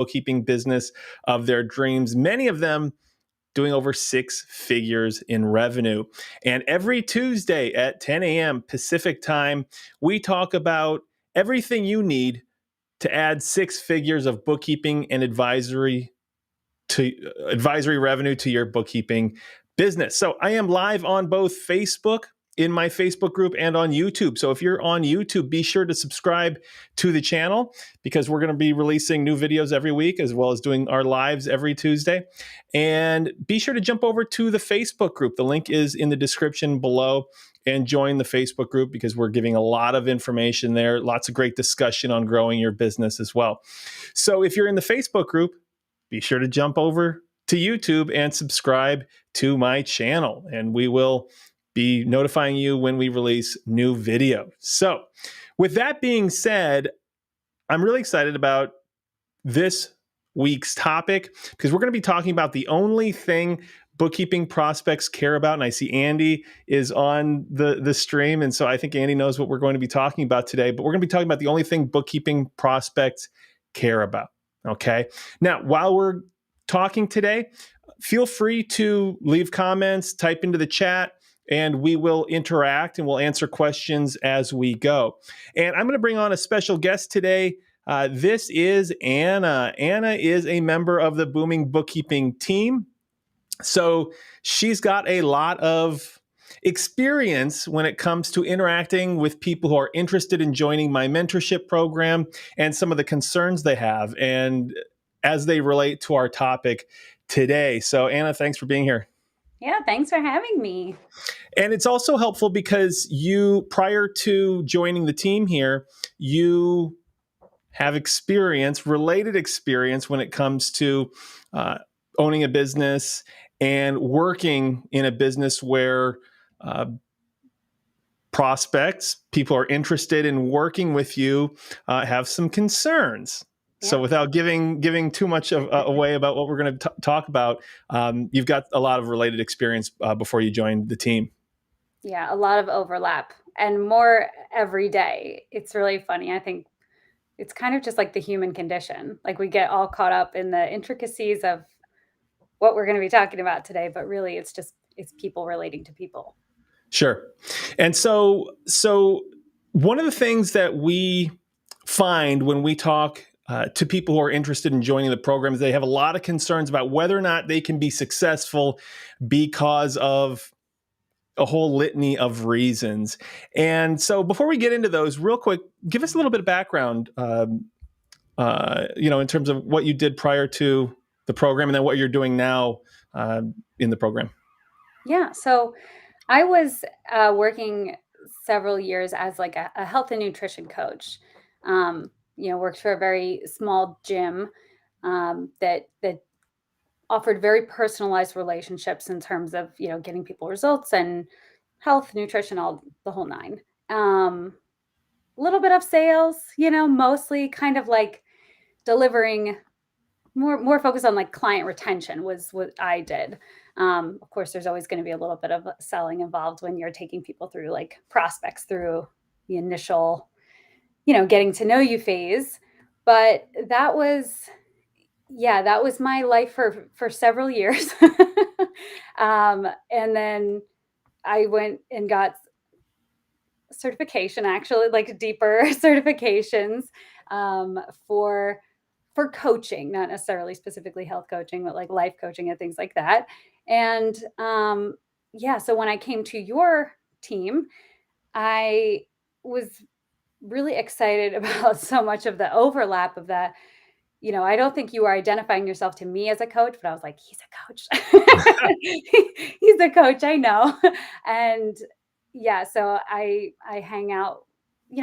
bookkeeping business of their dreams, many of them doing over 6 figures in revenue. And every Tuesday at 10 a.m. Pacific time, we talk about everything you need to add 6 figures of bookkeeping and advisory revenue to your bookkeeping business. So I am live on both Facebook, in my Facebook group, and on YouTube. So if you're on YouTube, be sure to subscribe to the channel, because we're going to be releasing new videos every week, as well as doing our lives every Tuesday. And be sure to jump over to the Facebook group. The link is in the description below, and join the Facebook group, because we're giving a lot of information there, lots of great discussion on growing your business as well. So if you're in the Facebook group, be sure to jump over to YouTube and subscribe to my channel, and we will be notifying you when we release new video. So with that being said, I'm really excited about this week's topic, because we're going to be talking about the only thing bookkeeping prospects care about. And I see Andy is on the stream. And so I think Andy knows what we're going to be talking about today, but we're going to be talking about the only thing bookkeeping prospects care about. Okay. Now, while we're talking today, feel free to leave comments, type into the chat, and we will interact and we'll answer questions as we go. And I'm going to bring on a special guest today. This is Anna. Anna is a member of the Booming Bookkeeping team. So she's got a lot of experience when it comes to interacting with people who are interested in joining my mentorship program, and some of the concerns they have, and as they relate to our topic today. So Anna, thanks for being here. Yeah, thanks for having me. And it's also helpful because you, prior to joining the team here, you have related experience when it comes to owning a business and working in a business where prospects, people are interested in working with you, have some concerns. Yeah. So without giving too much away about what we're going to talk about, you've got a lot of related experience before you joined the team. Yeah, a lot of overlap, and more every day. It's really funny. I think it's kind of just like the human condition. Like, we get all caught up in the intricacies of what we're going to be talking about today, but really it's people relating to people. Sure. And so one of the things that we find when we talk to people who are interested in joining the program is they have a lot of concerns about whether or not they can be successful because of a whole litany of reasons. And so before we get into those, real quick, give us a little bit of background, in terms of what you did prior to the program, and then what you're doing now in the program. Yeah. So I was working several years as like a health and nutrition coach. Worked for a very small gym that offered very personalized relationships in terms of, getting people results and health, nutrition, all the whole nine. A little bit of sales, mostly kind of like delivering, more focused on like client retention was what I did. Of course, there's always going to be a little bit of selling involved when you're taking people through, like, prospects through the initial, getting to know you phase. But that was my life for several years. And then I went and got certification, actually, like deeper certifications for coaching, not necessarily specifically health coaching, but like life coaching and things like that. And so when I came to your team, I was really excited about so much of the overlap of that. I don't think you were identifying yourself to me as a coach, but I was like, he's a coach. He's a coach, I know. And so I hang out,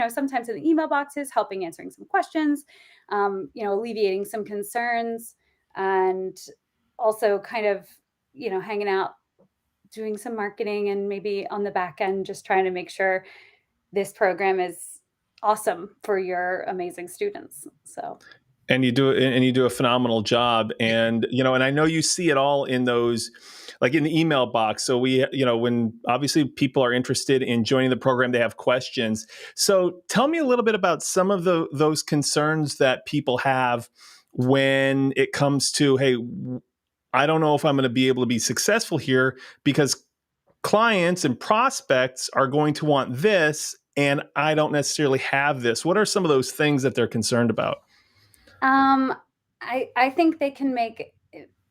sometimes in the email boxes, helping answering some questions, alleviating some concerns, and also kind of, hanging out, doing some marketing, and maybe on the back end, just trying to make sure this program is awesome for your amazing students. So. And you do a phenomenal job. And, and I know you see it all in those, like in the email box. So when obviously people are interested in joining the program, they have questions. So tell me a little bit about some of those concerns that people have when it comes to, hey, I don't know if I'm going to be able to be successful here because clients and prospects are going to want this and I don't necessarily have this. What are some of those things that they're concerned about? Um, I think they can make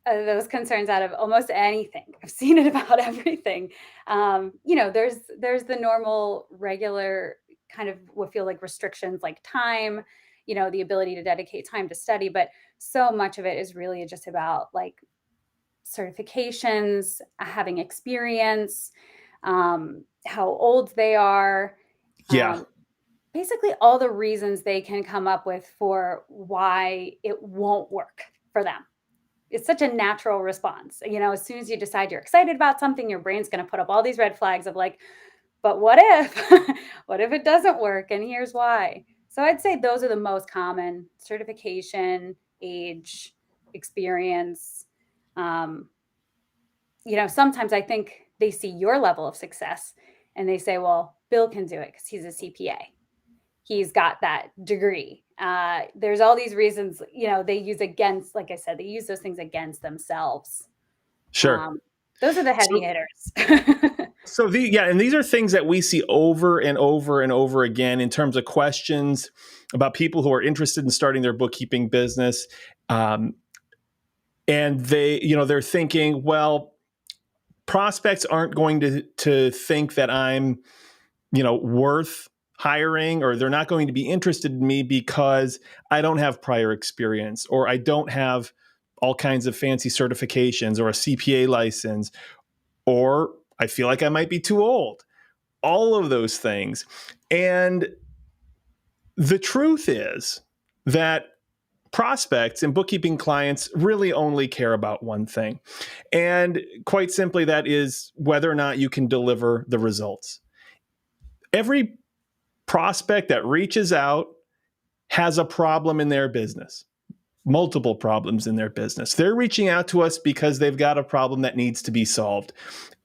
those concerns out of almost anything. I've seen it about everything. There's the normal, regular kind of what feel like restrictions, like time, the ability to dedicate time to study, but so much of it is really just about like certifications, having experience, how old they are. Yeah, Um, Basically all the reasons they can come up with for why it won't work for them. It's such a natural response. As soon as you decide you're excited about something, your brain's going to put up all these red flags of like, but what if? What if it doesn't work? And here's why. So I'd say those are the most common: certification, age, experience. Um, sometimes I think they see your level of success and they say, well, Bill can do it because he's a CPA. He's got that degree. There's all these reasons, they use against, like I said, they use those things against themselves. sure. Um, those are the heavy So, hitters. and these are things that we see over and over and over again in terms of questions about people who are interested in starting their bookkeeping business. And they're thinking, well, prospects aren't going to think that I'm, worth hiring, or they're not going to be interested in me because I don't have prior experience, or I don't have all kinds of fancy certifications or a CPA license, or I feel like I might be too old. All of those things. And the truth is that prospects and bookkeeping clients really only care about one thing. And quite simply, that is whether or not you can deliver the results. Every prospect that reaches out has a problem in their business, multiple problems in their business. They're reaching out to us because they've got a problem that needs to be solved.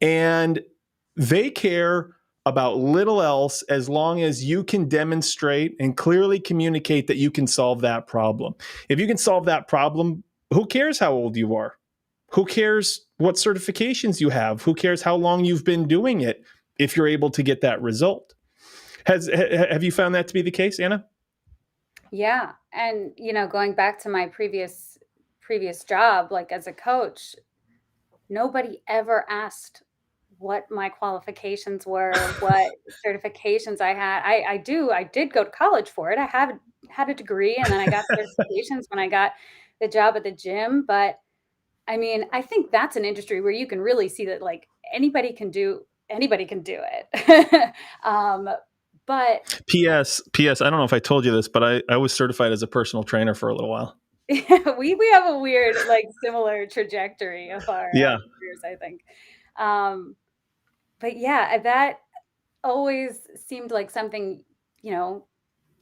And they care about little else as long as you can demonstrate and clearly communicate that you can solve that problem. If you can solve that problem, who cares how old you are? Who cares what certifications you have? Who cares how long you've been doing it if you're able to get that result? Have you found that to be the case, Anna? Yeah. And, going back to my previous job, like as a coach, nobody ever asked what my qualifications were, what certifications I had. I did go to college for it. I have had a degree and then I got certifications when I got the job at the gym. But I mean, I think that's an industry where you can really see that like anybody can do it. um, but P.S. I don't know if I told you this, but I was certified as a personal trainer for a little while. we have a weird, like similar trajectory of our Yeah. careers, I think. Um, but yeah, that always seemed like something, you know,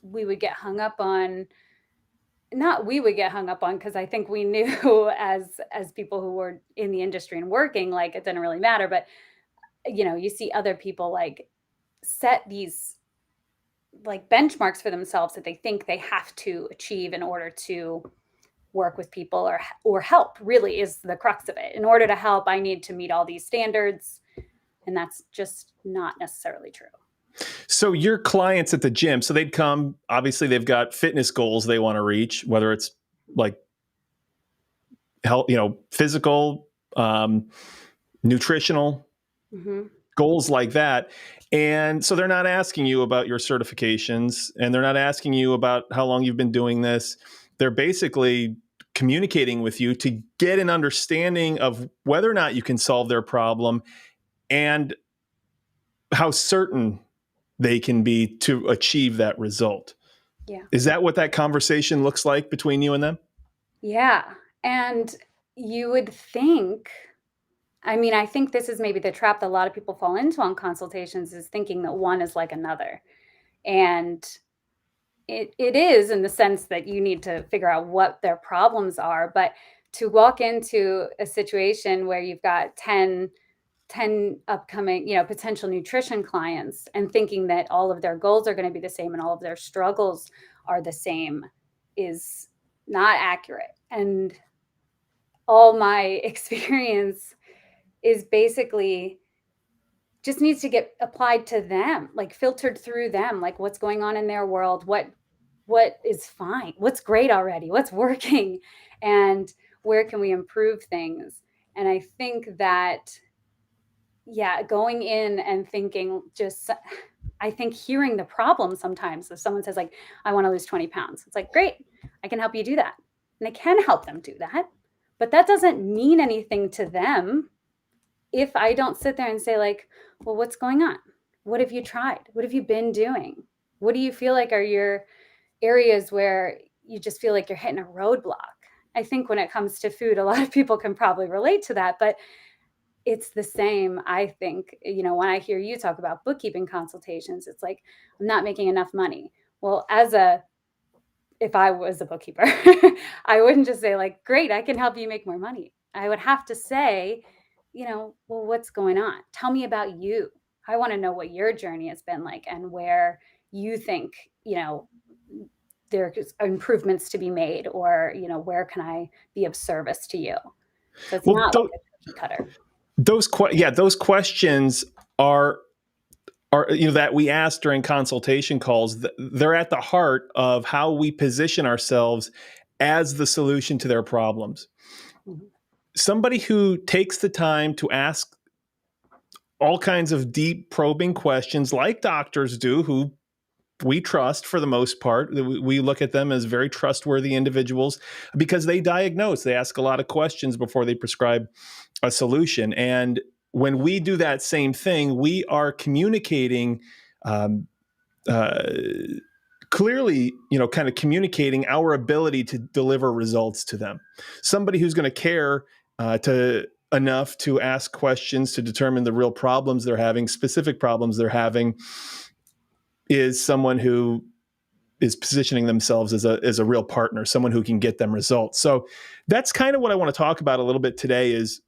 we would get hung up on. Not we would get hung up on because I think we knew as people who were in the industry and working, like it didn't really matter. But you see other people like set these like benchmarks for themselves that they think they have to achieve in order to work with people or help, really is the crux of it. In order to help, I need to meet all these standards, and that's just not necessarily true. So your clients at the gym, so they'd come, obviously they've got fitness goals they want to reach, whether it's like health, physical, nutritional Hmm. goals like that. And so they're not asking you about your certifications and they're not asking you about how long you've been doing this. They're basically communicating with you to get an understanding of whether or not you can solve their problem and how certain they can be to achieve that result. Yeah. Is that what that conversation looks like between you and them? Yeah. And you would think, I mean, I think this is maybe the trap that a lot of people fall into on consultations, is thinking that one is like another. And it is, in the sense that you need to figure out what their problems are. But to walk into a situation where you've got 10 upcoming, potential nutrition clients, and thinking that all of their goals are going to be the same and all of their struggles are the same, is not accurate. And all my experience is basically just needs to get applied to them, like filtered through them, like what's going on in their world, what is fine, what's great already, what's working, and where can we improve things. And I think that, yeah, going in and thinking, just I think hearing the problem sometimes, if someone says like, I want to lose 20 pounds, it's like, great, I can help you do that. And I can help them do that. But that doesn't mean anything to them if I don't sit there and say like, well, what's going on? What have you tried? What have you been doing? What do you feel like are your areas where you just feel like you're hitting a roadblock? I think when it comes to food, a lot of people can probably relate to that, but it's the same. I think, when I hear you talk about bookkeeping consultations, it's like, I'm not making enough money. Well, if I was a bookkeeper, I wouldn't just say like, great, I can help you make more money. I would have to say, well, what's going on? Tell me about you. I want to know what your journey has been like and where you think, there's improvements to be made, or, where can I be of service to you? So it's Well, not like a cookie cutter. those questions are that we ask during consultation calls. They're at the heart of how we position ourselves as the solution to their problems. Mhm. Somebody who takes the time to ask all kinds of deep probing questions like doctors do, who we trust for the most part. We look at them as very trustworthy individuals because they diagnose. They ask a lot of questions before they prescribe a solution. And when we do that same thing, we are communicating clearly, kind of communicating our ability to deliver results to them. Somebody who's going to care enough to ask questions to determine the real problems they're having, specific problems they're having, is someone who is positioning themselves as a real partner, someone who can get them results. So that's kind of what I want to talk about a little bit today is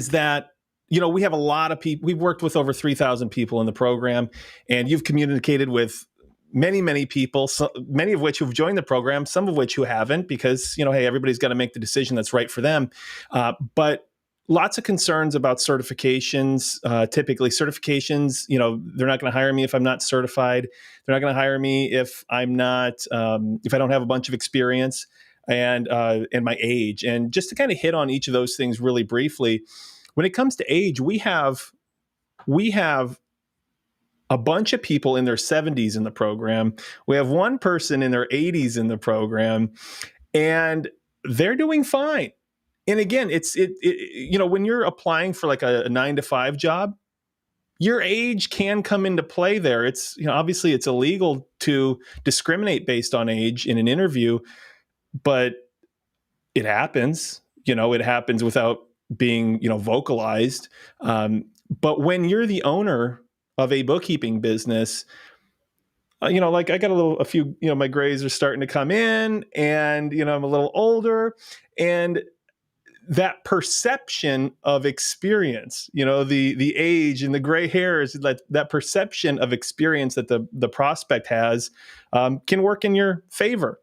that, we have a lot of people. We've worked with over 3,000 people in the program, and you've communicated with many, many people, many of which who've joined the program, some of which who haven't, because, hey, everybody's got to make the decision that's right for them. But lots of concerns about certifications. Typically certifications, they're not going to hire me if I'm not certified. They're not going to hire me if I'm not, if I don't have a bunch of experience and my age. And just to kind of hit on each of those things really briefly, when it comes to age, we have a bunch of people in their 70s in the program. We have one person in their 80s in the program, and they're doing fine. And again, it's when you're applying for like a 9-to-5 job, your age can come into play there. It's, obviously it's illegal to discriminate based on age in an interview, but it happens. It happens without being, vocalized. But when you're the owner of a bookkeeping business, like I got a few, my grays are starting to come in, and, I'm a little older, and that perception of experience, the age and the gray hairs, that perception of experience that the prospect has can work in your favor.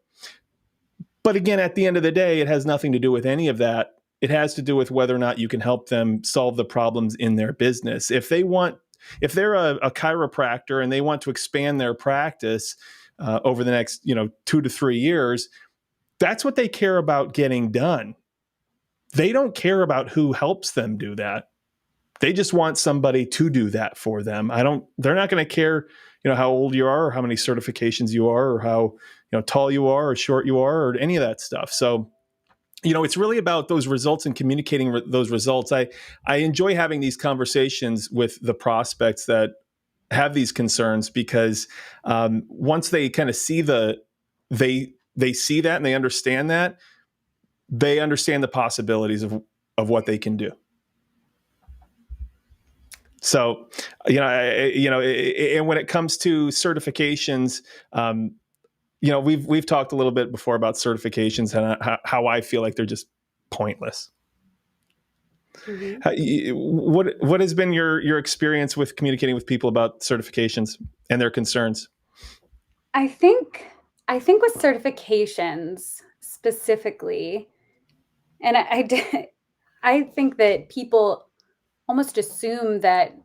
But again, at the end of the day, it has nothing to do with any of that. It has to do with whether or not you can help them solve the problems in their business. If they're a chiropractor and they want to expand their practice over the next, 2 to 3 years, that's what they care about getting done. They don't care about who helps them do that. They just want somebody to do that for them. They're not going to care, how old you are or how many certifications you are or how, tall you are or short you are or any of that stuff. So, it's really about those results and communicating those results. I enjoy having these conversations with the prospects that have these concerns, because once they kind of see they see that and they understand the possibilities of what they can do. So, and when it comes to certifications, we've talked a little bit before about certifications and how I feel like they're just pointless. Mm-hmm. What has been your experience with communicating with people about certifications and their concerns? I think with certifications specifically, and I think that people almost assume that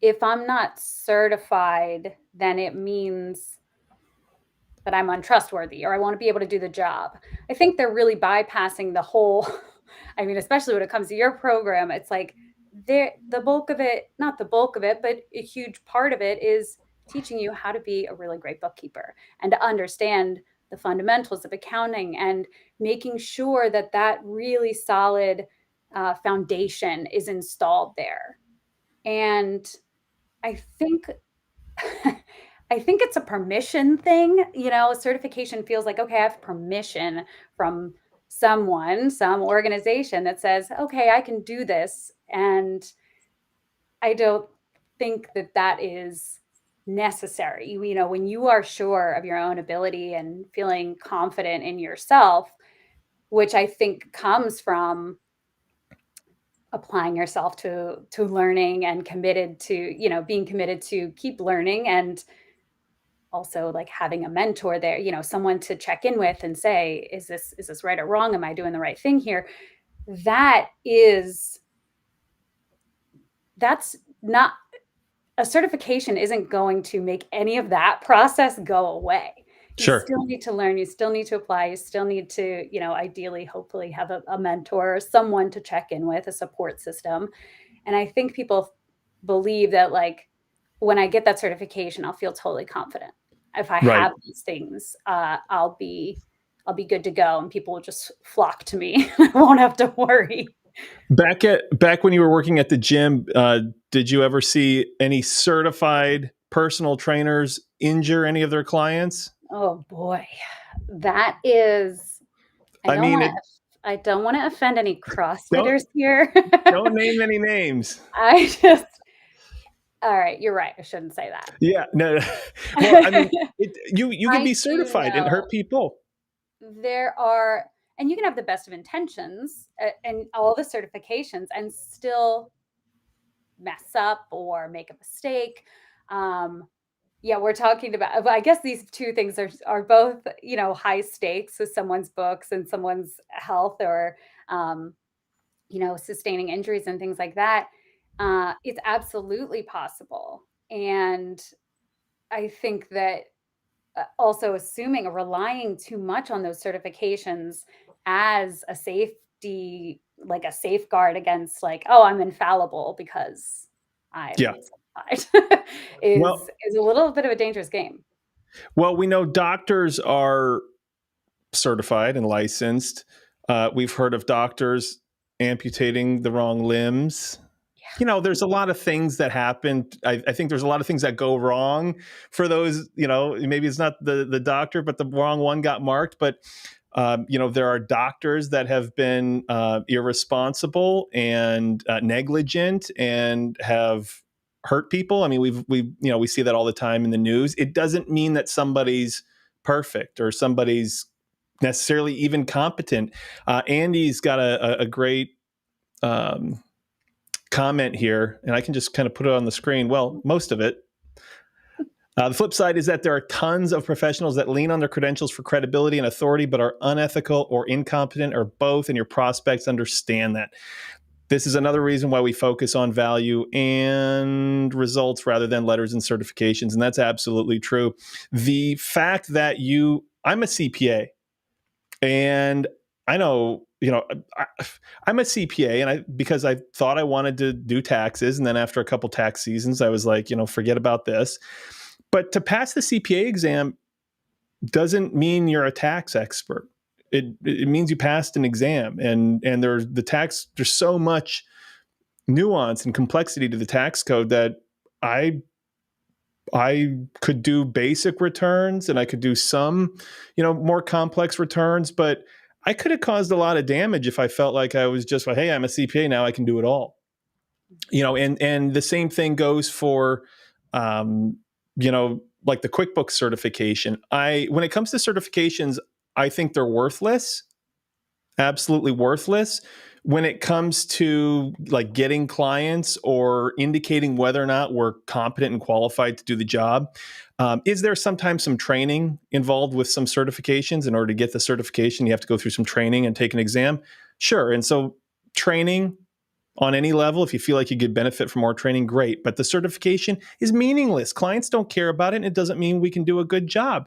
if I'm not certified, then it means that I'm untrustworthy or I want to be able to do the job. I think they're really bypassing the whole I mean, especially when it comes to your program, it's like the bulk of it, not the bulk of it, but a huge part of it is teaching you how to be a really great bookkeeper and to understand the fundamentals of accounting and making sure that that really solid foundation is installed there. And I think I think it's a permission thing, certification feels like, okay, I have permission from someone, some organization that says, okay, I can do this. And I don't think that that is necessary. When you are sure of your own ability and feeling confident in yourself, which I think comes from applying yourself to learning and committed to, being committed to keep learning and also like having a mentor there, someone to check in with and say, is this right or wrong? Am I doing the right thing here? That's not a certification isn't going to make any of that process go away. You Sure. still need to learn, you still need to apply, you still need to, ideally, hopefully have a mentor, someone to check in with, a support system. And I think people believe that like when I get that certification, I'll feel totally confident. If I Right. have these things, I'll be good to go, and people will just flock to me. I won't have to worry. Back when you were working at the gym, did you ever see any certified personal trainers injure any of their clients? Oh boy, that is. I I don't mean, want it to. I don't want to offend any don't CrossFitters here. don't name any names. I just. All right, you're right. I shouldn't say that. Yeah, no. Well, I mean, you can I be do certified and know hurt people. there are, and you can have the best of intentions and all the certifications and still mess up or make a mistake. Um, yeah, we're talking about, I guess these two things are both, high stakes with someone's books and someone's health or, um, sustaining injuries and things like that. It's absolutely possible. And I think that also assuming or relying too much on those certifications as a safety, like a safeguard against like, oh, I'm infallible because Yeah. I'm certified is Well, is a little bit of a dangerous game. we know doctors are certified and licensed. We've heard of doctors amputating the wrong limbs. There's a lot of things that happen. I think there's a lot of things that go wrong for those, maybe it's not the doctor, but the wrong one got marked. But, there are doctors that have been irresponsible and negligent and have hurt people. I mean, we see that all the time in the news. It doesn't mean that somebody's perfect or somebody's necessarily even competent. Andy's got a great comment here, and I can just kind of put it on the screen. Well, most of it. The flip side is that there are tons of professionals that lean on their credentials for credibility and authority, but are unethical or incompetent or both, and your prospects understand that. This is another reason why we focus on value and results rather than letters and certifications, and that's absolutely true. The fact that I'm a CPA, and I know, I'm a CPA, and because I thought I wanted to do taxes, and then after a couple tax seasons, I was like, forget about this. But to pass the CPA exam doesn't mean you're a tax expert. It means you passed an exam, and there's so much nuance and complexity to the tax code that I could do basic returns and I could do some, more complex returns, but I could have caused a lot of damage if I felt like I was just like, hey, I'm a CPA now, I can do it all. And the same thing goes for, like the QuickBooks certification. When it comes to certifications, I think they're worthless absolutely worthless when it comes to like getting clients or indicating whether or not we're competent and qualified to do the job. Is there sometimes some training involved with some certifications? In order to get the certification, you have to go through some training and take an exam. Sure. And so training on any level, if you feel like you could benefit from more training, great. But the certification is meaningless. Clients don't care about it, and it doesn't mean we can do a good job.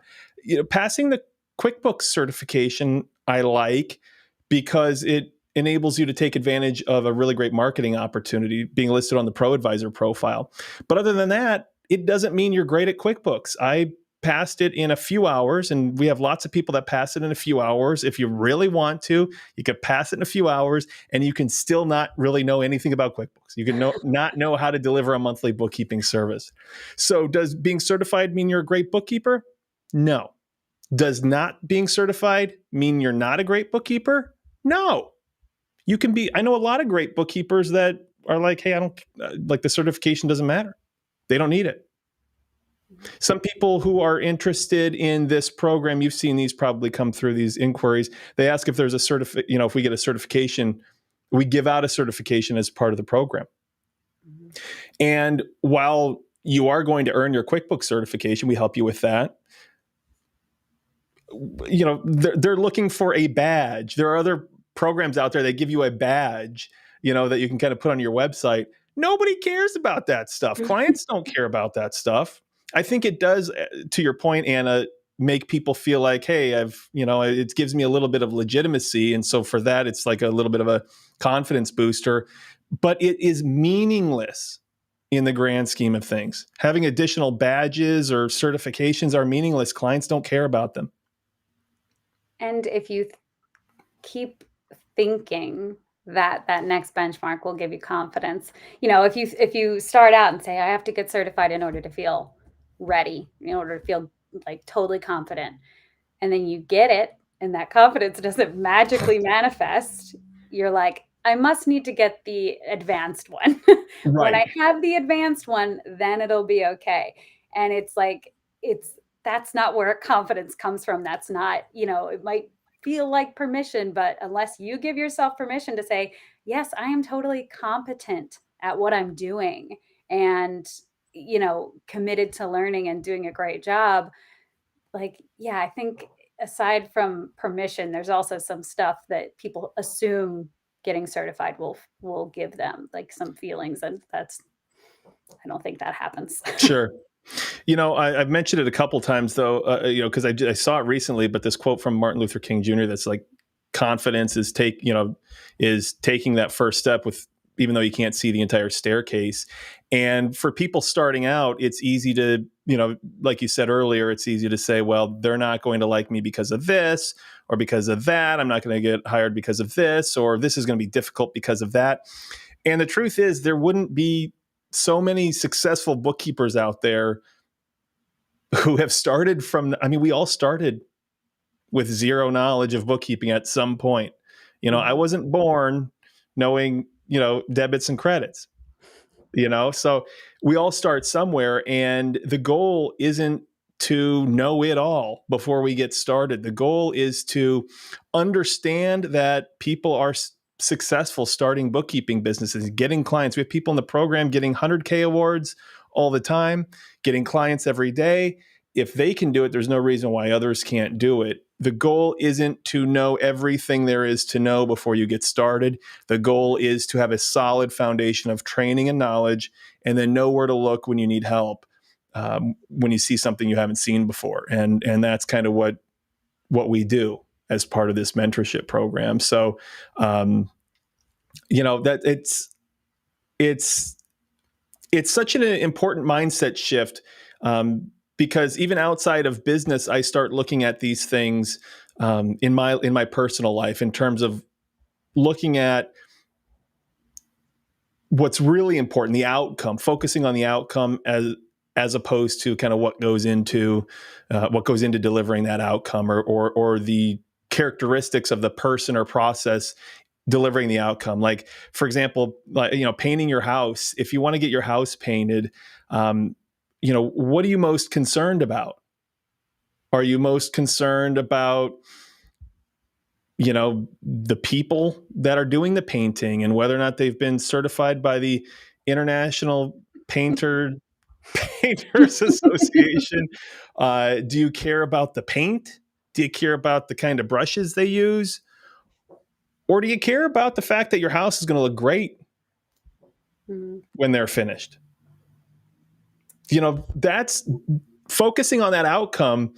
Passing the QuickBooks certification, I like because it enables you to take advantage of a really great marketing opportunity being listed on the Pro Advisor profile. But other than that, it doesn't mean you're great at QuickBooks. I passed it in a few hours, and we have lots of people that pass it in a few hours. If you really want to, you could pass it in a few hours, and you can still not really know anything about QuickBooks. You can not know how to deliver a monthly bookkeeping service. So does being certified mean you're a great bookkeeper? No. Does not being certified mean you're not a great bookkeeper? No. You can be. I know a lot of great bookkeepers that are like, hey, I don't like the certification doesn't matter. They don't need it. Some people who are interested in this program, you've seen these probably come through these inquiries. They ask if there's a if we get a certification, we give out a certification as part of the program. Mm-hmm. And while you are going to earn your QuickBooks certification, we help you with that. They're looking for a badge. There are other programs out there that give you a badge, that you can kind of put on your website. Nobody cares about that stuff. Clients don't care about that stuff. I think it does, to your point, Anna, make people feel like, hey, it gives me a little bit of legitimacy. And so for that, it's like a little bit of a confidence booster, but it is meaningless in the grand scheme of things. Having additional badges or certifications are meaningless. Clients don't care about them. And if you keep thinking that next benchmark will give you confidence, if you start out and say, I have to get certified in order to feel ready, in order to feel like totally confident, and then you get it and that confidence doesn't magically manifest, you're like, I must need to get the advanced one. Right. When I have the advanced one, then it'll be okay. And it's like, that's not where confidence comes from. That's not, it might feel like permission, but unless you give yourself permission to say, yes, I am totally competent at what I'm doing and, committed to learning and doing a great job. I think aside from permission, there's also some stuff that people assume getting certified will give them, like some feelings, and I don't think that happens. Sure. I've mentioned it a couple times though, because I saw it recently, but this quote from Martin Luther King Jr. that's like, confidence is taking that first step with, even though you can't see the entire staircase. And for people starting out, it's easy to, like you said earlier, it's easy to say, well, they're not going to like me because of this or because of that. I'm not going to get hired because of this, or this is going to be difficult because of that. And the truth is, there wouldn't be so many successful bookkeepers out there who have started from, we all started with zero knowledge of bookkeeping at some point. I wasn't born knowing, debits and credits, so we all start somewhere, and the goal isn't to know it all before we get started. The goal is to understand that people are successful starting bookkeeping businesses, getting clients. We have people in the program getting 100K awards all the time, getting clients every day. If they can do it, there's no reason why others can't do it. The goal isn't to know everything there is to know before you get started. The goal is to have a solid foundation of training and knowledge, and then know where to look when you need help, when you see something you haven't seen before. And that's kind of what we do as part of this mentorship program. So, that it's such an important mindset shift, because even outside of business, I start looking at these things in my personal life, in terms of looking at what's really important, the outcome, focusing on the outcome as opposed to kind of what goes into delivering that outcome, or the characteristics of the person or process delivering the outcome. Like, for example, painting your house. If you want to get your house painted, what are you most concerned about? Are you most concerned about the people that are doing the painting and whether or not they've been certified by the International Painters Association. Do you care about the paint? Do you care about the kind of brushes they use? Or do you care about the fact that your house is going to look great when they're finished? That's focusing on that outcome.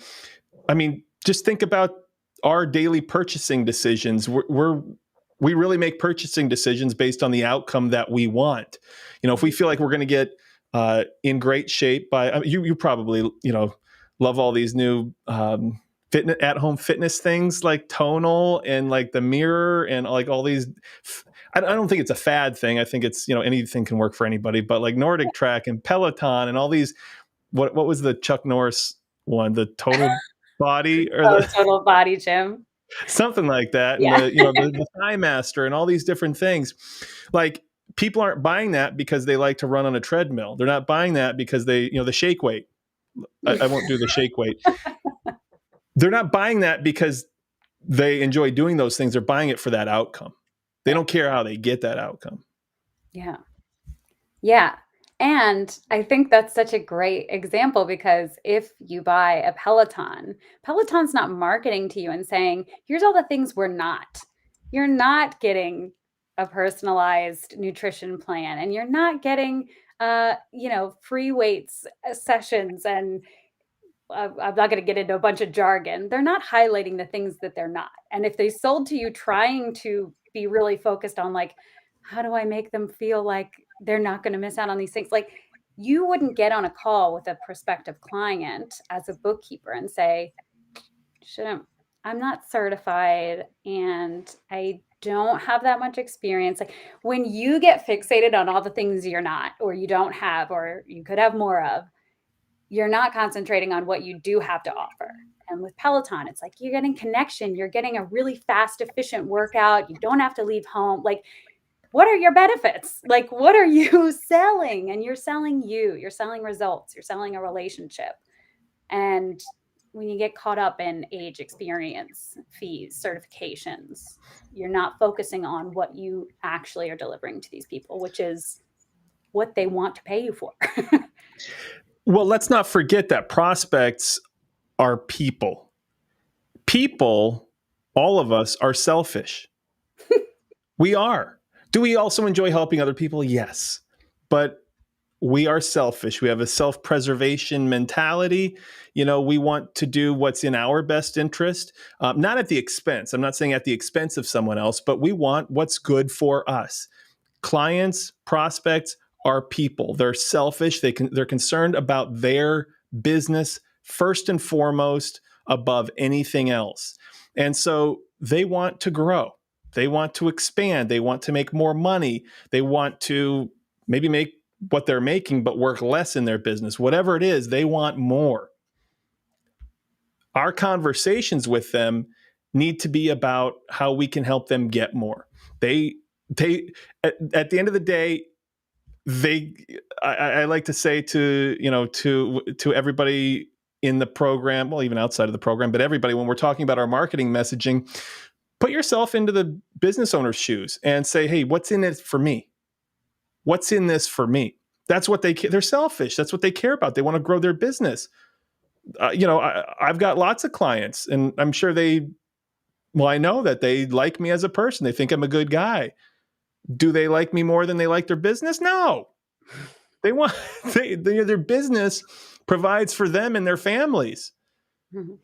I mean, just think about our daily purchasing decisions. We really make purchasing decisions based on the outcome that we want. If we feel like we're going to get in great shape you probably love all these new fitness at home fitness things like Tonal and like the Mirror and like all these. I don't think it's a fad thing. I think it's anything can work for anybody. But like Nordic Track and Peloton and all these. What was the Chuck Norris one? The Total Body or Oh, the total body gym. something like that, and Yeah. the Thigh Master and all these different things. Like people aren't buying that because they like to run on a treadmill. They're not buying that because they the shake weight. I won't do the shake weight. They're not buying that because they enjoy doing those things. They're buying it for that outcome. They don't care how they get that outcome. Yeah. Yeah. And I think that's such a great example because if you buy a Peloton, Peloton's not marketing to you and saying, here's all the things we're not. You're not getting a personalized nutrition plan and you're not getting free weights sessions and I'm not going to get into a bunch of jargon. They're not highlighting the things that they're not. And if they sold to you trying to be really focused on like, how do I make them feel like they're not going to miss out on these things? Like you wouldn't get on a call with a prospective client as a bookkeeper and say, shouldn't I'm not certified and I don't have that much experience. Like when you get fixated on all the things you're not, or you don't have, or you could have more of, you're not concentrating on what you do have to offer. And with Peloton, it's like you're getting connection, you're getting a really fast, efficient workout. You don't have to leave home. Like, what are your benefits? Like, what are you selling? And you're selling you're selling results, you're selling a relationship. And when you get caught up in age, experience, fees, certifications, you're not focusing on what you actually are delivering to these people, which is what they want to pay you for. Well, let's not forget that prospects are people. People, all of us, are selfish. We are. Do we also enjoy helping other people? Yes. But we are selfish. We have a self-preservation mentality. We want to do what's in our best interest, not at the expense. I'm not saying at the expense of someone else, but we want what's good for us. Clients, prospects are people. They're selfish. They're concerned about their business first and foremost above anything else. And so they want to grow. They want to expand. They want to make more money. They want to maybe make what they're making, but work less in their business. Whatever it is, they want more. Our conversations with them need to be about how we can help them get more. They at the end of the day, I like to say to everybody in the program, well, even outside of the program, but everybody, when we're talking about our marketing messaging, put yourself into the business owner's shoes and say, hey, what's in it for me? What's in this for me? That's what they're selfish. That's what they care about. They want to grow their business. I've got lots of clients and I'm sure I know that they like me as a person. They think I'm a good guy. Do they like me more than they like their business? No. They want their business provides for them and their families. Mhm.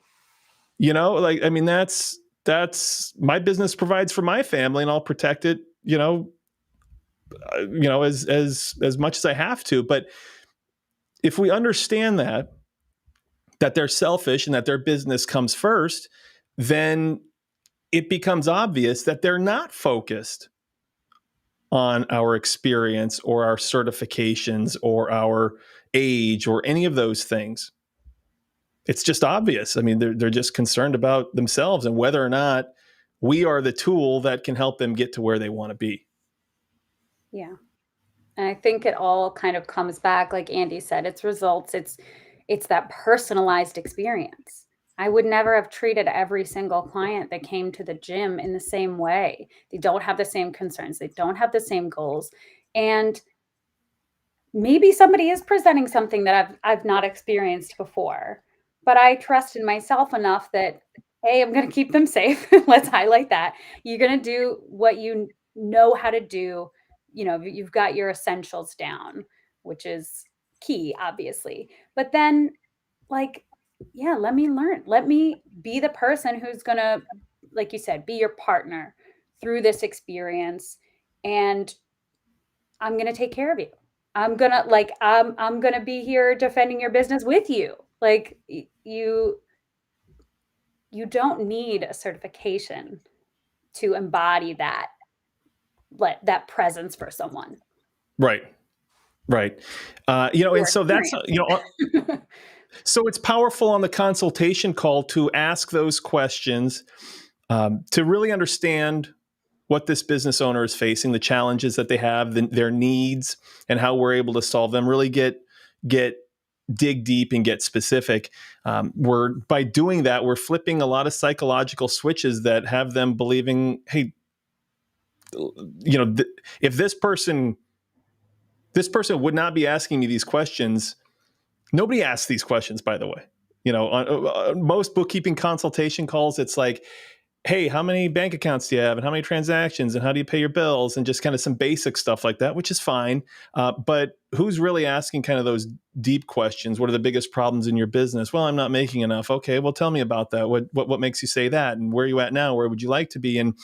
That's my business provides for my family, and I'll protect it. As much as I have to. But if we understand that they're selfish and that their business comes first, then it becomes obvious that they're not focused on our experience or our certifications or our age or any of those things. It's just obvious. I mean, they're just concerned about themselves and whether or not we are the tool that can help them get to where they want to be. Yeah. And I think it all kind of comes back, like Andy said, it's results, it's that personalized experience. I would never have treated every single client that came to the gym in the same way. They don't have the same concerns. They don't have the same goals. And maybe somebody is presenting something that I've not experienced before, but I trust in myself enough that, hey, I'm going to keep them safe. Let's highlight that. You're going to do what you know how to do. You know, you've got your essentials down, which is key, obviously. But then, like, yeah, let me learn. Let me be the person who's going to, like you said, be your partner through this experience. And I'm going to take care of you. I'm going to be here defending your business with you. Like you don't need a certification to embody that presence for someone. Right. Right. And Your so that's, experience. so it's powerful on the consultation call to ask those questions, to really understand what this business owner is facing, the challenges that they have, their needs, and how we're able to solve them. Really get dig deep and get specific. We're by doing that, we're flipping a lot of psychological switches that have them believing, hey, if this person would not be asking me these questions. Nobody asks these questions, by the way. On most bookkeeping consultation calls, it's like, hey, how many bank accounts do you have and how many transactions and how do you pay your bills and just kind of some basic stuff like that, which is fine. But who's really asking kind of those deep questions? What are the biggest problems in your business? Well, I'm not making enough. Okay, well, tell me about that. What makes you say that? And where are you at now? Where would you like to be? And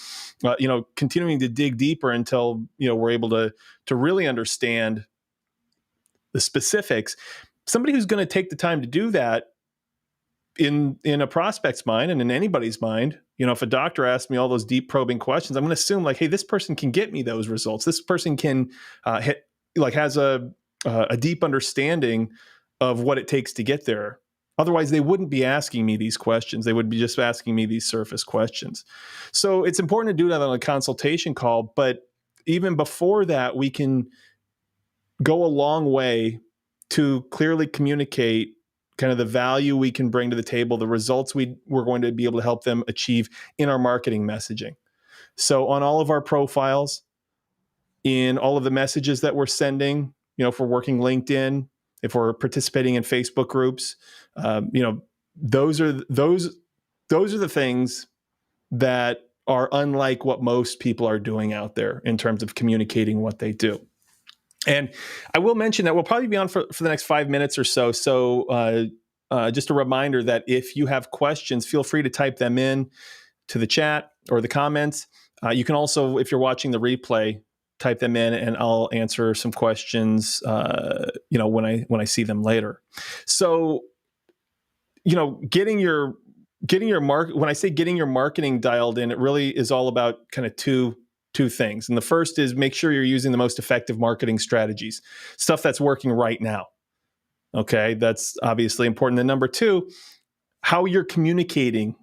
continuing to dig deeper until we're able to really understand the specifics. Somebody who's going to take the time to do that in a prospect's mind and in anybody's mind, if a doctor asks me all those deep probing questions, I'm going to assume like, hey, this person can get me those results. This person can has a deep understanding of what it takes to get there. Otherwise, they wouldn't be asking me these questions. They would be just asking me these surface questions. So it's important to do that on a consultation call. But even before that, we can go a long way to clearly communicate kind of the value we can bring to the table, the results we're going to be able to help them achieve in our marketing messaging. So on all of our profiles, in all of the messages that we're sending, if we're working LinkedIn, if we're participating in Facebook groups, those are the things that are unlike what most people are doing out there in terms of communicating what they do. And I will mention that we'll probably be on for the next 5 minutes or so. So just a reminder that if you have questions, feel free to type them in to the chat or the comments. You can also, if you're watching the replay, type them in and I'll answer some questions, when I see them later. So, getting your when I say getting your marketing dialed in, it really is all about kind of two things. And the first is make sure you're using the most effective marketing strategies, stuff that's working right now. Okay, that's obviously important. And number two, how you're communicating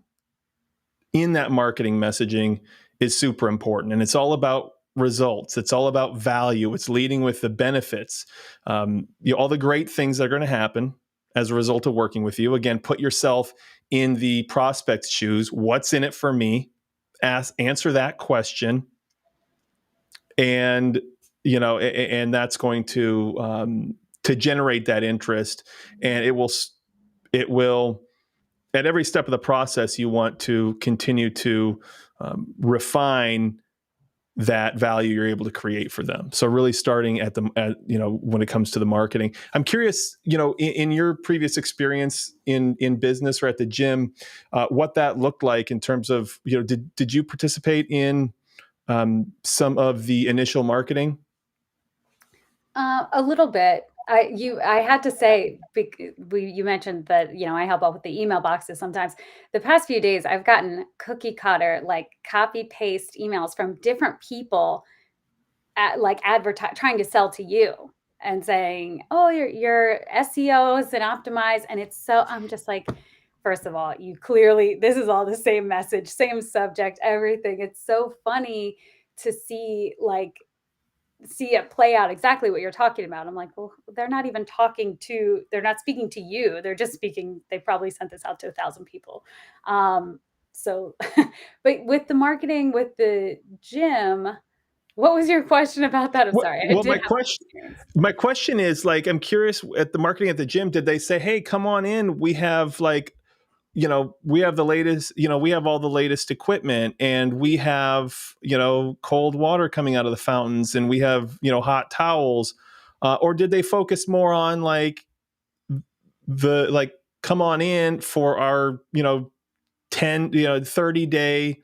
in that marketing messaging is super important. And it's all about results. It's all about value. It's leading with the benefits, all the great things that are going to happen as a result of working with you. Again, put yourself in the prospect's shoes. What's in it for me? Answer that question. And and that's going to generate that interest, and it will at every step of the process. You want to continue to refine that value you're able to create for them. So really starting at when it comes to the marketing. I'm curious, in your previous experience in business or at the gym, what that looked like in terms of, did you participate in some of the initial marketing? A little bit. I had to say, you mentioned that, I help out with the email boxes sometimes. The past few days, I've gotten cookie cutter, like copy paste emails from different people like trying to sell to you and saying, "Oh, your SEO is and optimized." And I'm just like, first of all, this is all the same message, same subject, everything. It's so funny to see like see it play out exactly what you're talking about. I'm like, well, they're not even they're not speaking to you. They're just speaking, they probably sent this out to 1,000 people. Um, so, but with the marketing, with the gym, what was your question about that? I'm sorry. I Well, did have some experience. my question is like, I'm curious at the marketing at the gym, did they say, hey, come on in? We have like, we have the latest, we have all the latest equipment, and we have, cold water coming out of the fountains, and we have, hot towels. Or did they focus more on like come on in for our, 10, 30-day,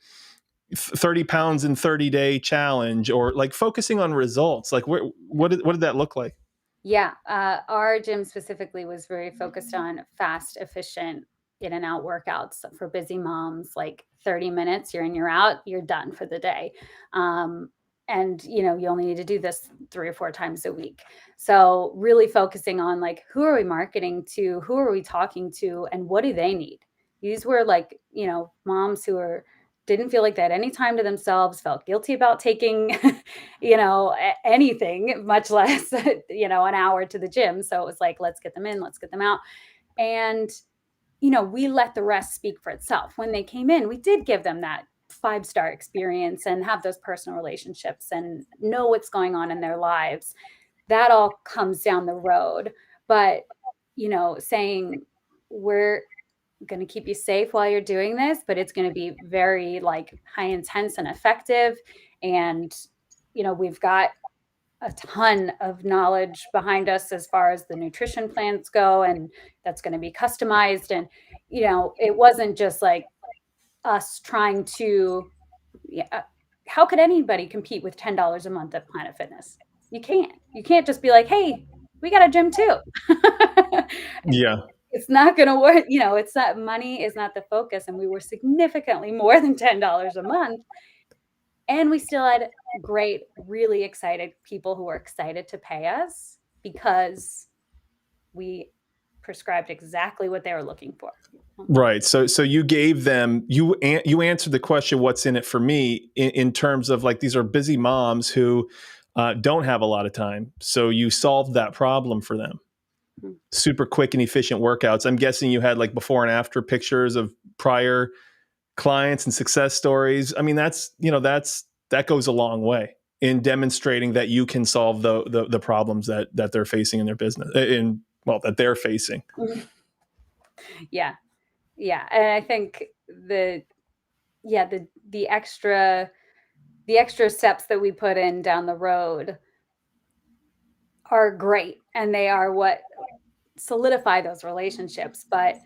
30 pounds in 30-day challenge, or like focusing on results? Like what did that look like? Yeah, our gym specifically was very focused on fast, efficient in and out workouts for busy moms, like 30 minutes, you're in, you're out, you're done for the day. Um, and you only need to do this 3 or 4 times a week. So really focusing on like, who are we marketing to? Who are we talking to? And what do they need? These were like, moms who are didn't feel like they had any time to themselves, felt guilty about taking, anything, much less, an hour to the gym. So it was like, let's get them in, let's get them out. And, we let the rest speak for itself. When they came in, we did give them that 5-star experience and have those personal relationships and know what's going on in their lives. That all comes down the road. But, saying we're going to keep you safe while you're doing this, but it's going to be very like high intense and effective. And, we've got a ton of knowledge behind us as far as the nutrition plans go, and that's going to be customized. And, it wasn't just like us trying to, yeah, how could anybody compete with $10 a month at Planet Fitness? You can't just be like, hey, we got a gym too. Yeah. It's not going to work. It's not, money is not the focus. And we were significantly more than $10 a month. And we still had great, really excited people who were excited to pay us because we prescribed exactly what they were looking for. Right. So you gave them, you answered the question, what's in it for me, in terms of like, these are busy moms who don't have a lot of time. So you solved that problem for them. Mhm. Super quick and efficient workouts. I'm guessing you had like before and after pictures of prior clients and success stories. I mean, that goes a long way in demonstrating that you can solve the problems that they're facing in their business, that they're facing. Yeah. Yeah. And I think the extra steps that we put in down the road are great, and they are what solidify those relationships. But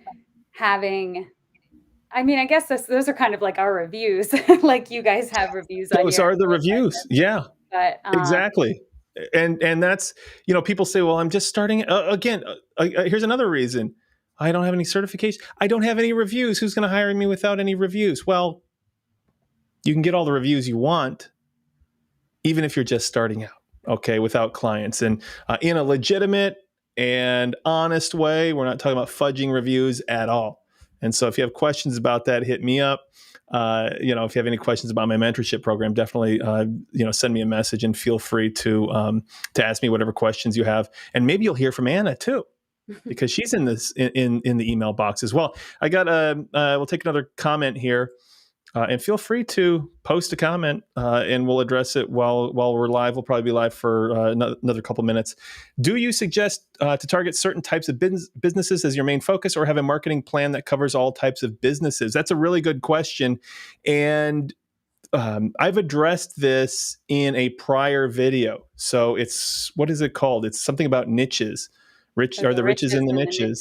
having, I mean, I guess those are kind of like our reviews. Like you guys have reviews on Those your are the website, reviews. Yeah, but exactly. And that's, people say, well, I'm just starting again. Here's another reason. I don't have any certification. I don't have any reviews. Who's going to hire me without any reviews? Well, you can get all the reviews you want, even if you're just starting out, okay, without clients, and in a legitimate and honest way. We're not talking about fudging reviews at all. And so if you have questions about that, hit me up. If you have any questions about my mentorship program, definitely, send me a message, and feel free to ask me whatever questions you have. And maybe you'll hear from Anna too, because she's in the email box as well. I got we'll take another comment here. And feel free to post a comment, and we'll address it while we're live. We'll probably be live for another couple minutes. Do you suggest to target certain types of businesses as your main focus, or have a marketing plan that covers all types of businesses? That's a really good question. And I've addressed this in a prior video. So what is it called? It's something about niches. Are the riches in the niches?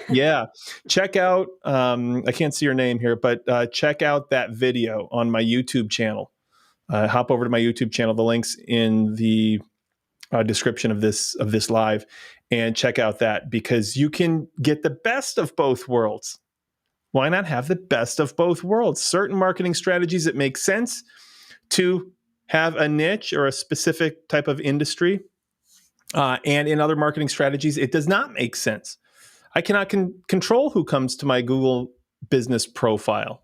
Yeah. Check out, I can't see your name here, but check out that video on my YouTube channel. Hop over to my YouTube channel. The link's in the description of this live, and check out that, because you can get the best of both worlds. Why not have the best of both worlds? Certain marketing strategies, it makes sense to have a niche or a specific type of industry. And in other marketing strategies, it does not make sense. I cannot control who comes to my Google business profile.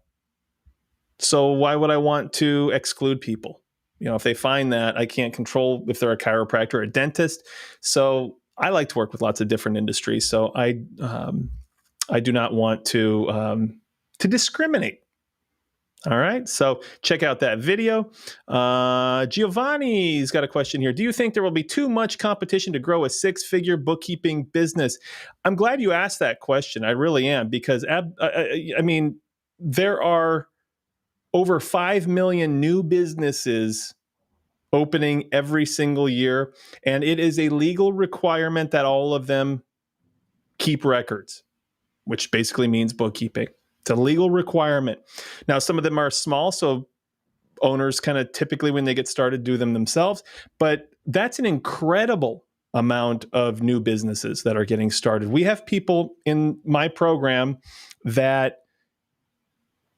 So why would I want to exclude people? If they find that, I can't control if they're a chiropractor or a dentist. So I like to work with lots of different industries. So I do not want to discriminate. All right, so check out that video. Giovanni's got a question here. Do you think there will be too much competition to grow a six-figure bookkeeping business? I'm glad you asked that question. I really am, because I mean, there are over 5 million new businesses opening every single year, and it is a legal requirement that all of them keep records, which basically means bookkeeping. It's a legal requirement. Now, some of them are small, so owners kind of typically, when they get started, do them themselves. But that's an incredible amount of new businesses that are getting started. We have people in my program that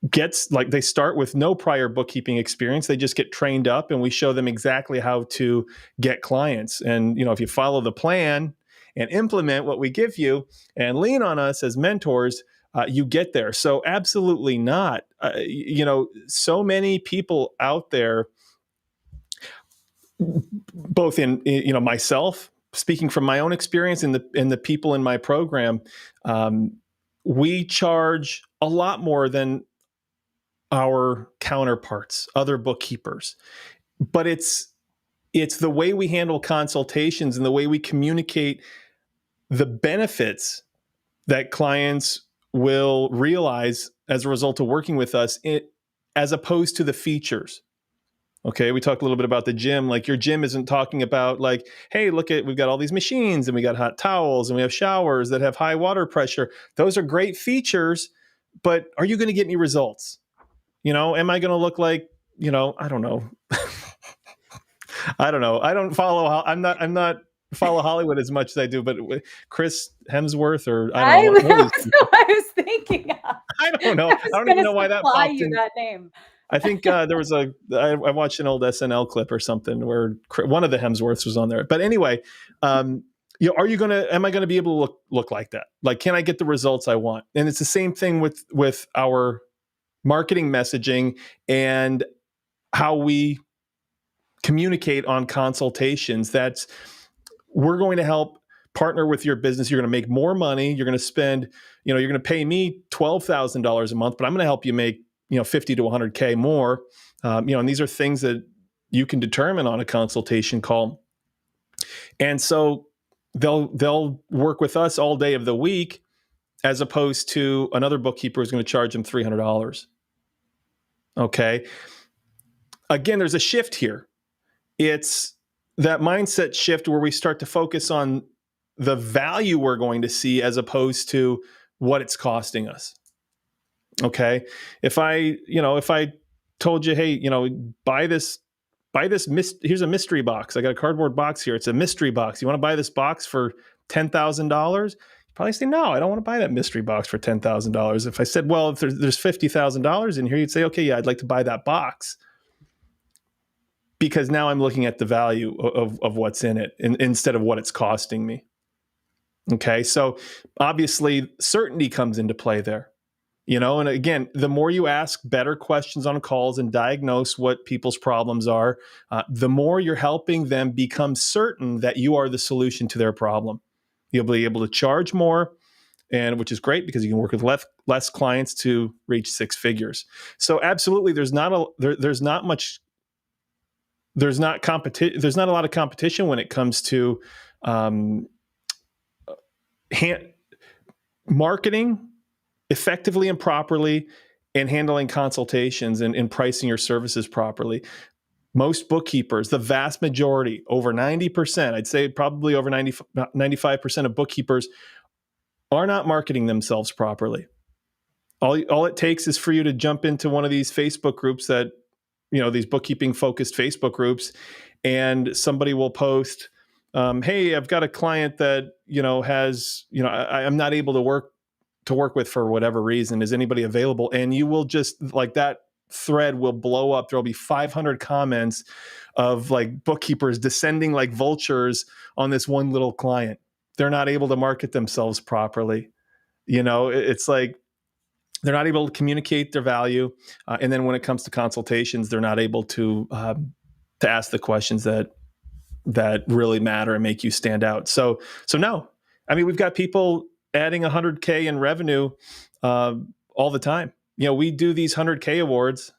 they start with no prior bookkeeping experience. They just get trained up, and we show them exactly how to get clients. And, if you follow the plan and implement what we give you and lean on us as mentors, you get there. So absolutely not. So many people out there, both in myself, speaking from my own experience, and the people in my program, we charge a lot more than our counterparts, other bookkeepers. But it's the way we handle consultations and the way we communicate the benefits that clients will realize as a result of working with us, as opposed to the features. Okay, we talked a little bit about the gym. Like, your gym isn't talking about, like, hey, we've got all these machines, and we got hot towels, and we have showers that have high water pressure. Those are great features, but are you going to get any results? Am I going to look like, I don't know. I don't know. I don't follow. I'm not follow Hollywood as much as I do, but Chris Hemsworth, or I don't know. That's what I was thinking of. I don't know. I I was don't going even to know why that supply popped you in. that name. I think there was I watched an old SNL clip or something where one of the Hemsworths was on there. But anyway, am I going to be able to look like that? Like, can I get the results I want? And it's the same thing with our marketing messaging and how we communicate on consultations. We're going to help partner with your business. You're going to make more money. You're going to spend, you're going to pay me $12,000 a month, but I'm going to help you make, 50 to 100K more. And these are things that you can determine on a consultation call. And so they'll work with us all day of the week, as opposed to another bookkeeper who's going to charge them $300. Okay. Again, there's a shift here. It's that mindset shift where we start to focus on the value we're going to see, as opposed to what it's costing us. Okay. If I told you, hey, buy this, here's a mystery box. I got a cardboard box here. It's a mystery box. You want to buy this box for $10,000? You probably say, no, I don't want to buy that mystery box for $10,000. If I said, well, if there's $50,000 in here, you'd say, okay, yeah, I'd like to buy that box. Because now I'm looking at the value of what's in it, instead of what it's costing me. Okay, so obviously certainty comes into play there. And again, the more you ask better questions on calls and diagnose what people's problems are, the more you're helping them become certain that you are the solution to their problem. You'll be able to charge more, and which is great, because you can work with less clients to reach six figures. So absolutely, there's not a lot of competition when it comes to marketing effectively and properly, and handling consultations and pricing your services properly. Most bookkeepers, the vast majority, over 90%, I'd say probably over 95% of bookkeepers, are not marketing themselves properly. All it takes is for you to jump into one of these Facebook groups that, these bookkeeping focused Facebook groups, and somebody will post, hey, I've got a client that, has, I'm not able to work with for whatever reason. Is anybody available? And you will just, like, that thread will blow up. There'll be 500 comments of, like, bookkeepers descending like vultures on this one little client. They're not able to market themselves properly. It's like they're not able to communicate their value. And then when it comes to consultations, they're not able to to ask the questions that really matter and make you stand out. So no, I mean, we've got people adding 100K in revenue all the time. We do these 100K awards.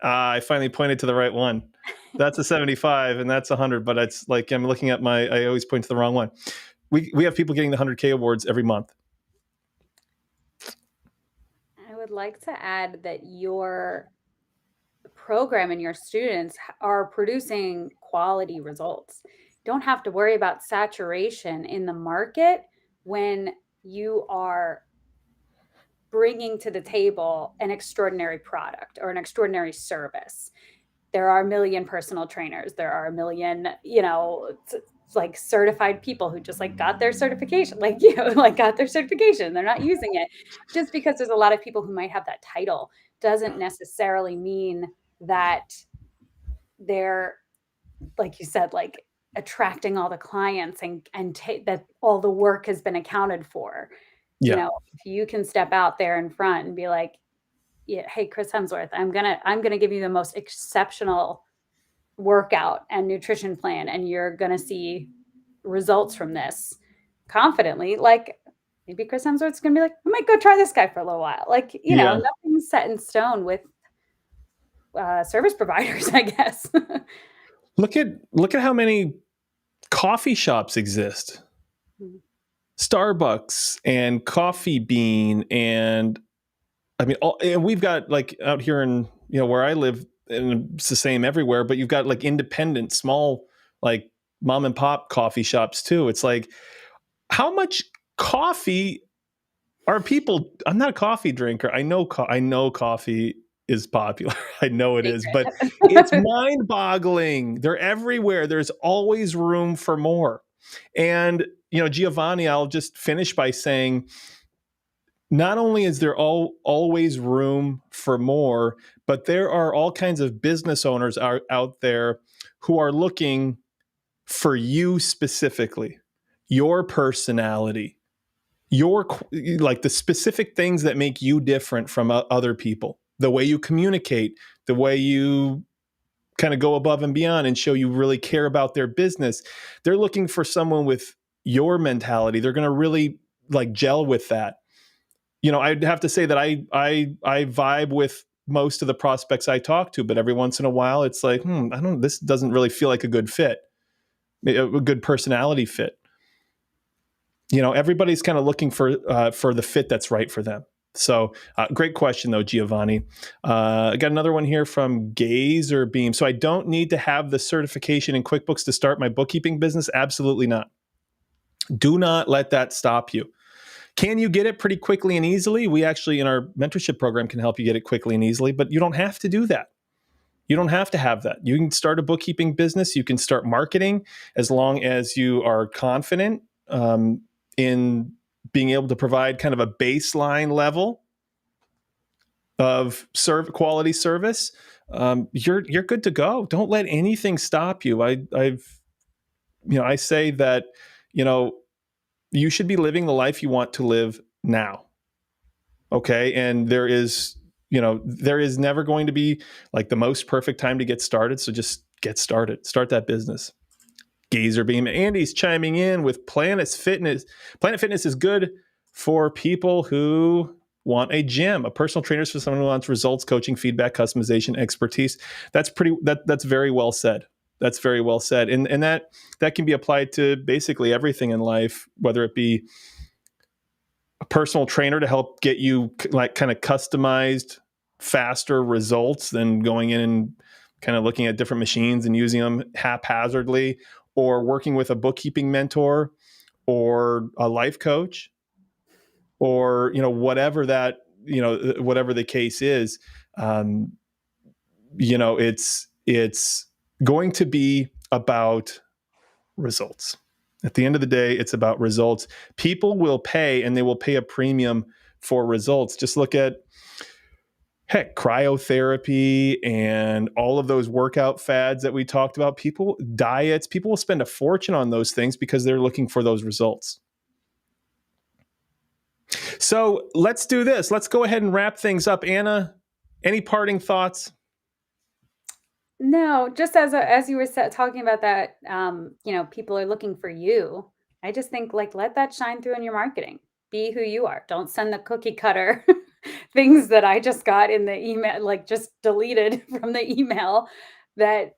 I finally pointed to the right one. That's a 75 and that's 100, but it's like I'm looking at I always point to the wrong one. We have people getting the 100K awards every month. I would like to add that your program and your students are producing quality results. Don't have to worry about saturation in the market when you are bringing to the table an extraordinary product or an extraordinary service. There are a million personal trainers. There are a million, like certified people who just like got their certification, got their certification. They're not using it. Just because there's a lot of people who might have that title doesn't necessarily mean that they're, like you said, like attracting all the clients and that all the work has been accounted for. Yeah. If you can step out there in front and be like, yeah, hey, Chris Hemsworth, I'm gonna give you the most exceptional workout and nutrition plan, and you're gonna see results from this confidently. Like maybe Chris Hemsworth's gonna be like, I might go try this guy for a little while. Yeah. Nothing's set in stone with service providers, I guess. Look at how many coffee shops exist. Starbucks and Coffee Bean, and I mean, and we've got like out here in where I live, and it's the same everywhere. But you've got like independent, small, like mom and pop coffee shops too. It's like, how much coffee are people? I'm not a coffee drinker. I know coffee is popular. I know it is, but it's mind-boggling. They're everywhere. There's always room for more. And Giovanni, I'll just finish by saying, not only is there always room for more, but there are all kinds of business owners out there who are looking for you specifically, your personality, like the specific things that make you different from other people, the way you communicate, the way you kind of go above and beyond and show you really care about their business. They're looking for someone with your mentality. They're going to really like gel with that. I'd have to say that I vibe with most of the prospects I talk to, but every once in a while it's like, this doesn't really feel like a good fit, a good personality fit. Everybody's kind of looking for the fit that's right for them. So great question though, Giovanni. I got another one here from Gaze or Beam. So I don't need to have the certification in QuickBooks to start my bookkeeping business? Absolutely not. Do not let that stop you. Can you get it pretty quickly and easily? We actually, in our mentorship program, can help you get it quickly and easily, but you don't have to do that. You don't have to have that. You can start a bookkeeping business. You can start marketing as long as you are confident in being able to provide kind of a baseline level of quality service. You're good to go. Don't let anything stop you. I say that, you should be living the life you want to live now. Okay. And there is never going to be like the most perfect time to get started. So just get started, start that business. Gazer Beam. Andy's chiming in with Planet Fitness. Planet Fitness is good for people who want a gym, a personal trainer for someone who wants results, coaching, feedback, customization, expertise. That's very well said. That's very well said. And that can be applied to basically everything in life, whether it be a personal trainer to help get you like kind of customized, faster results than going in and kind of looking at different machines and using them haphazardly, or working with a bookkeeping mentor or a life coach, or, whatever the case is. It's going to be about results. At the end of the day, it's about results. People will pay, and they will pay a premium for results. Just look at, cryotherapy and all of those workout fads that we talked about. Diets, people will spend a fortune on those things because they're looking for those results. So let's do this. Let's go ahead and wrap things up. Anna, any parting thoughts? No, just as you were talking about that, people are looking for you. I just think like let that shine through in your marketing. Be who you are. Don't send the cookie cutter things that I just got in the email, like just deleted from the email that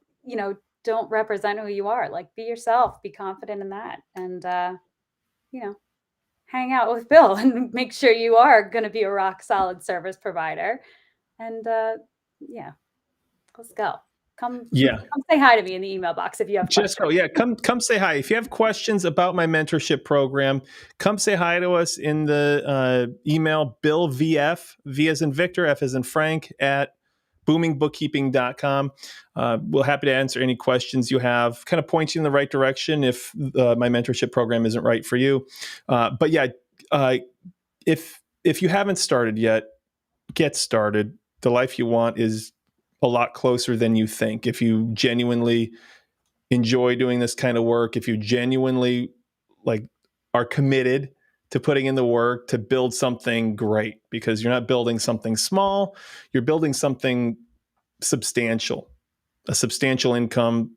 don't represent who you are. Like be yourself. Be confident in that, and you know, hang out with Bill and make sure you are going to be a rock solid service provider. And yeah, let's go. Come Yeah. come say hi to me in the email box if you have Just go. questions. Yeah. Come say hi. If you have questions about my mentorship program, come say hi to us in the email BillVF, V as in Victor, F as in Frank, at boomingbookkeeping.com. We're happy to answer any questions you have, kind of point you in the right direction if my mentorship program isn't right for you. But yeah, uh, if you haven't started yet, get started. The life you want is a lot closer than you think. If you genuinely enjoy doing this kind of work, if you genuinely like are committed to putting in the work to build something great, because you're not building something small, you're building something substantial, a substantial income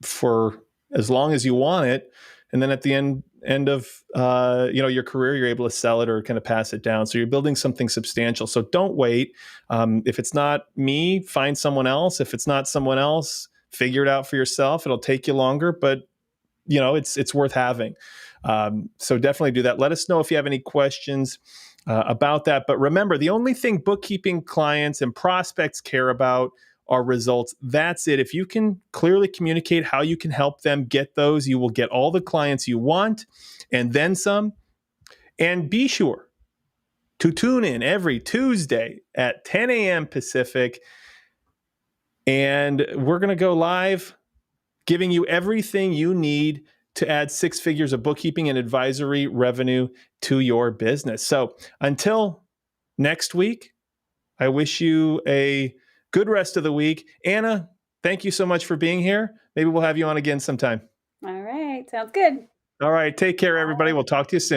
for as long as you want it, and then at the end of your career, you're able to sell it or kind of pass it down. So you're building something substantial. So don't wait. If it's not me, find someone else. If it's not someone else, figure it out for yourself. It'll take you longer, but it's worth having. So definitely do that. Let us know if you have any questions about that. But remember, the only thing bookkeeping clients and prospects care about are results. That's it. If you can clearly communicate how you can help them get those, you will get all the clients you want and then some. And be sure to tune in every Tuesday at 10 a.m. Pacific. And we're going to go live giving you everything you need to add 6 figures of bookkeeping and advisory revenue to your business. So until next week, I wish you a good rest of the week. Anna, thank you so much for being here. Maybe we'll have you on again sometime. All right, sounds good. All right. Take care, everybody. We'll talk to you soon.